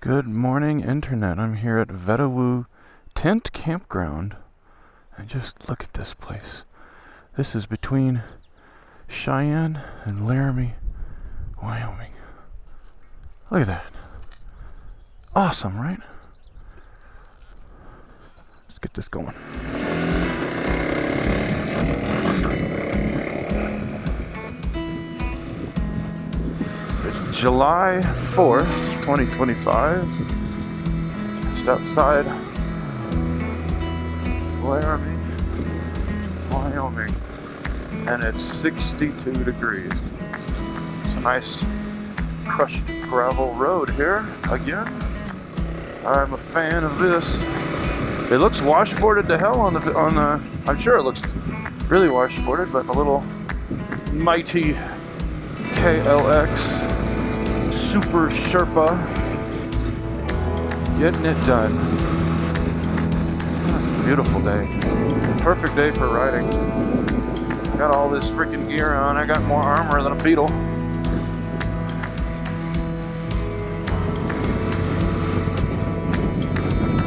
Good morning, Internet. I'm here at Vedauwoo Campground. And just look at this place. This is between Cheyenne and Laramie, Wyoming. Look at that. Awesome, right? Let's get this going. It's July 4th, 2025. Just outside Laramie, Wyoming. And it's 62 degrees. It's a nice crushed gravel road here again. I'm a fan of this. It looks washboarded to hell on the I'm sure it looks really washboarded, but a little mighty KLX Super Sherpa getting it done. It's a beautiful day. Perfect day for riding. Got all this freaking gear on. I got more armor than a beetle.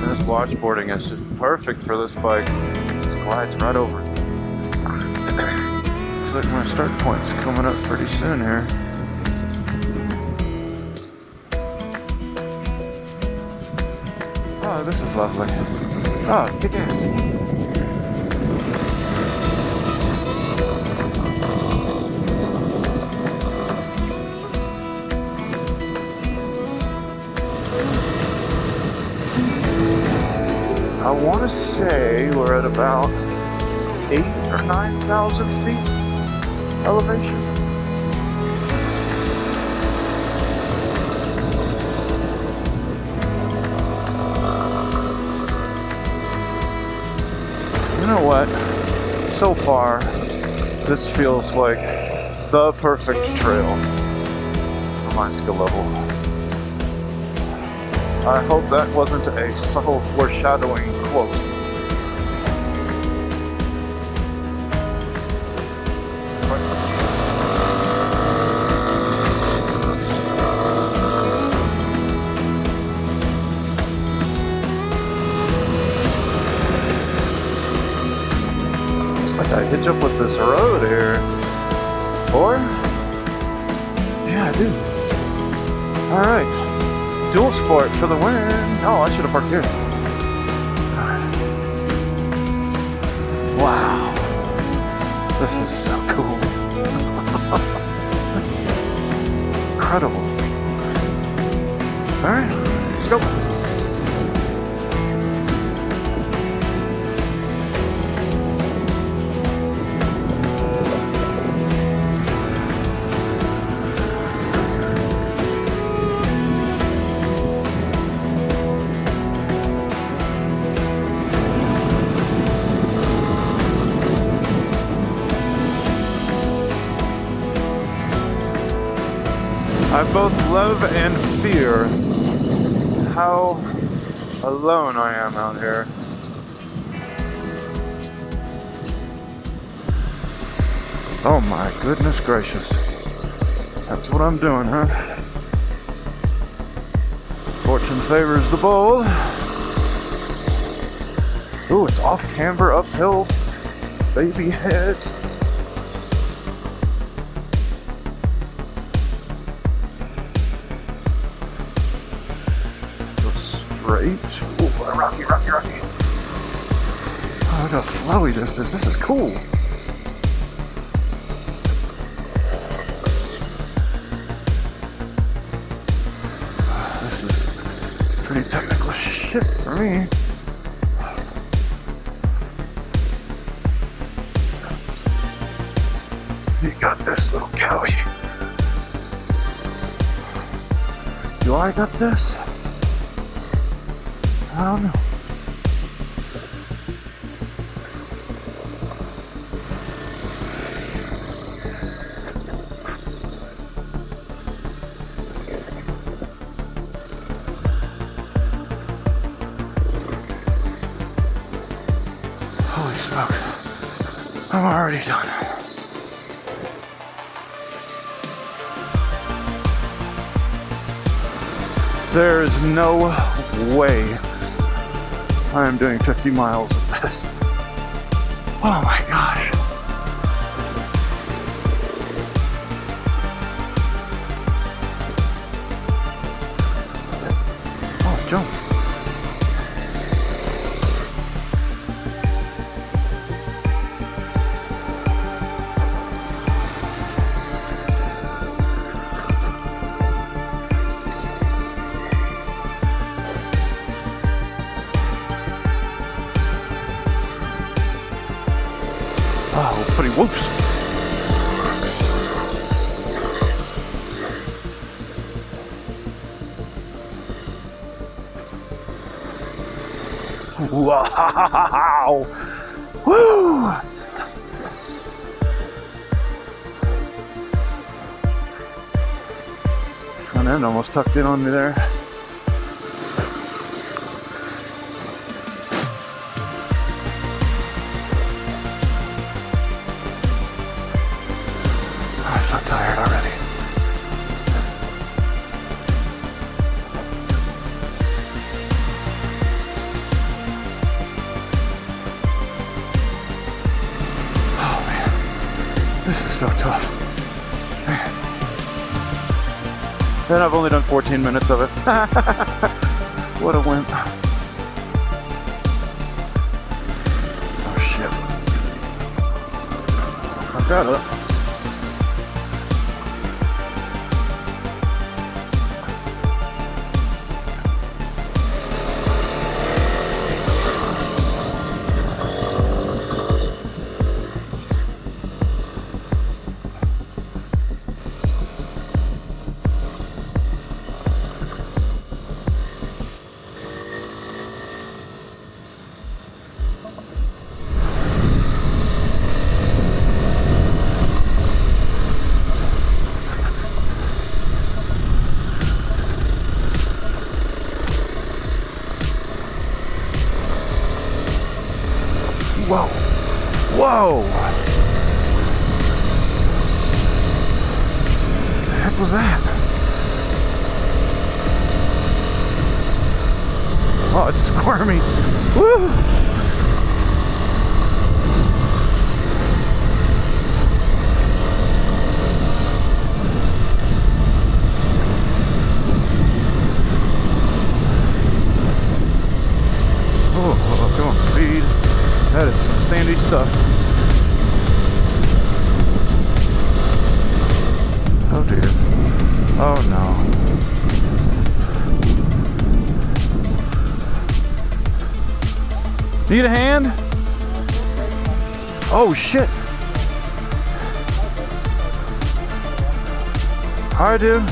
This washboarding is just perfect for this bike. It just glides right over it. Looks like my start point's coming up pretty soon here. Oh, this is lovely. Oh, kick ass. I want to say we're at about 8,000 or 9,000 feet elevation. You know what? So far, this feels like the perfect trail for my skill level. I hope that wasn't a subtle foreshadowing quote. Looks like I hitch up with this road here. Or? Yeah, I do. Alright. Dual sport for the win. Oh, I should have parked here. Wow. This is so cool. Look at this. Incredible. Alright, let's go. I both love and fear how alone I am out here. Oh my goodness gracious. That's what I'm doing, huh? Fortune favors the bold. Ooh, it's off camber, uphill, baby heads. Straight. Ooh, rocky. Oh, look how flowy this is. This is cool. This is pretty technical shit for me. You got this, little cowie. Do I got this? I don't know. Holy smoke. I'm already done. There is no way I am doing 50 miles of this. Oh my gosh. Oh, jump. Oh, pretty whoops. Wow! Woo! Front end almost tucked in on me there. I'm so tired already. Oh man, this is so tough. Man. And I've only done 14 minutes of it. What a win. Oh shit. Fuck that up. Whoa! Whoa! What the heck was that? Oh, it's squirmy. Woo! Oh, come on, speed. That is some sandy stuff. Oh dear. Oh no. Need a hand? Oh shit. I do.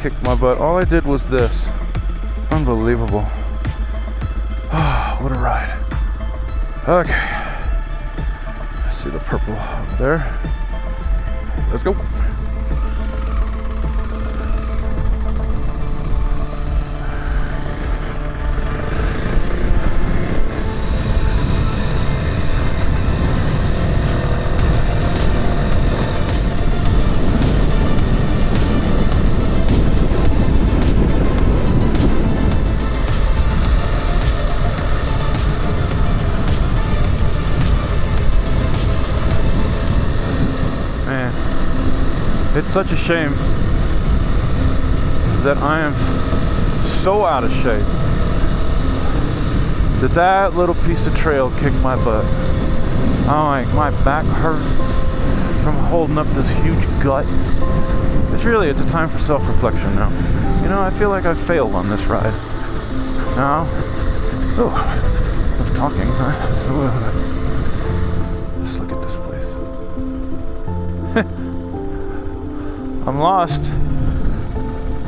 Kicked my butt. All I did was this. Unbelievable. Oh, what a ride. Okay. See the purple over there. Let's go. It's such a shame that I am so out of shape that little piece of trail kicked my butt. Oh, my back hurts from holding up this huge gut. It's a time for self-reflection now. You know, I feel like I've failed on this ride. Now, of talking. Let's look at this place. I'm lost.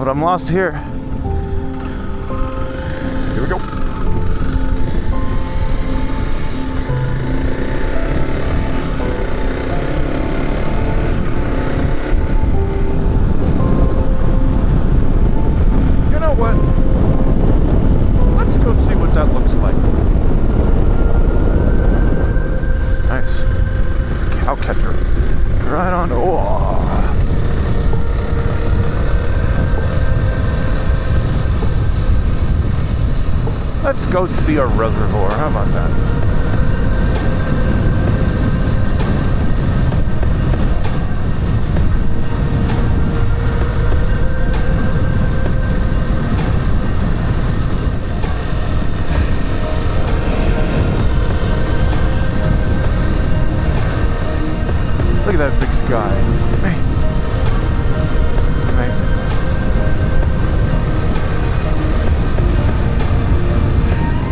But I'm lost here. Here we go. You know what? Let's go see what that looks like. Nice. Cow catcher. Right on. Oh. Let's go see a reservoir. How about that? Look at that big sky. Man. It's amazing.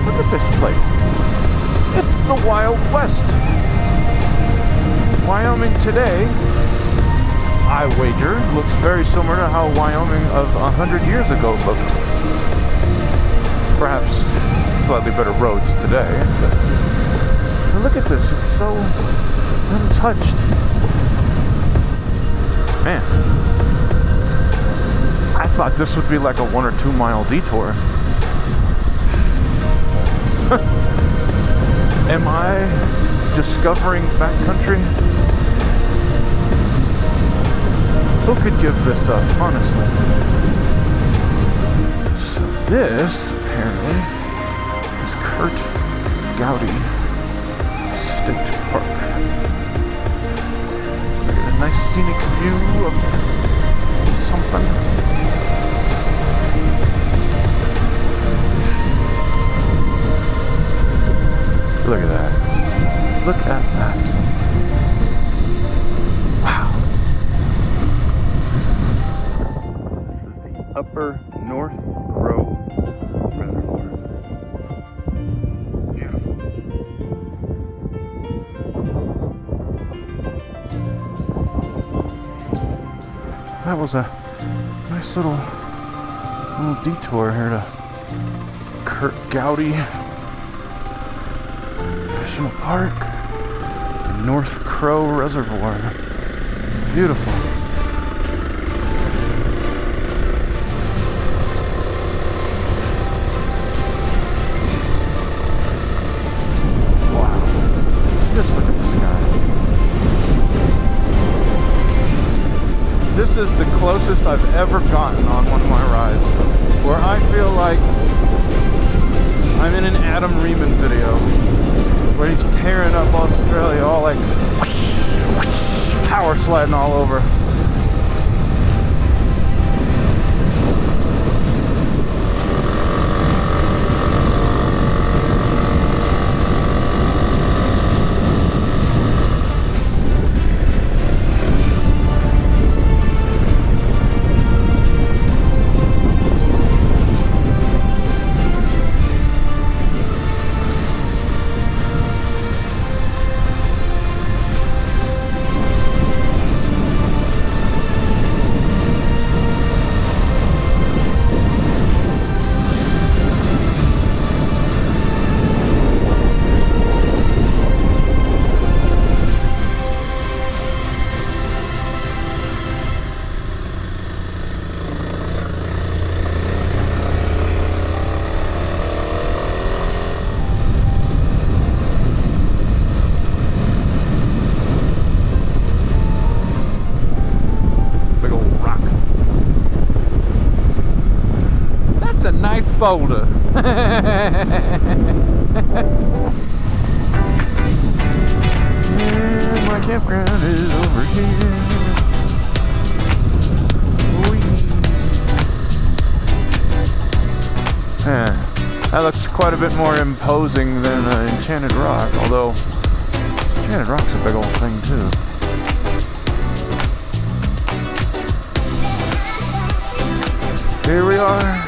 Look at this place. It's the Wild West. Wyoming today, I wager, looks very similar to how Wyoming of 100 years ago looked. Perhaps slightly better roads today. But look at this. It's so untouched. Man, I thought this would be like a 1 or 2 mile detour. Am I discovering backcountry? Who could give this up, honestly? So this, apparently, is Curt Gowdy State Park. Nice scenic view of something. Look at that. Look at that. Wow. This is the Upper North Crow Reservoir. Beautiful. That was a nice little detour here to Curt Gowdy National Park, North Crow Reservoir. Beautiful. Wow. Just look at the sky. This is the closest I've ever gotten on one of my rides, where I feel like I'm in an Adam Riemann video, where he's tearing up Australia, all like whoosh, whoosh, power sliding all over. Boulder. And my campground is over here. Yeah, that looks quite a bit more imposing than Enchanted Rock, although Enchanted Rock's a big old thing too. Here we are.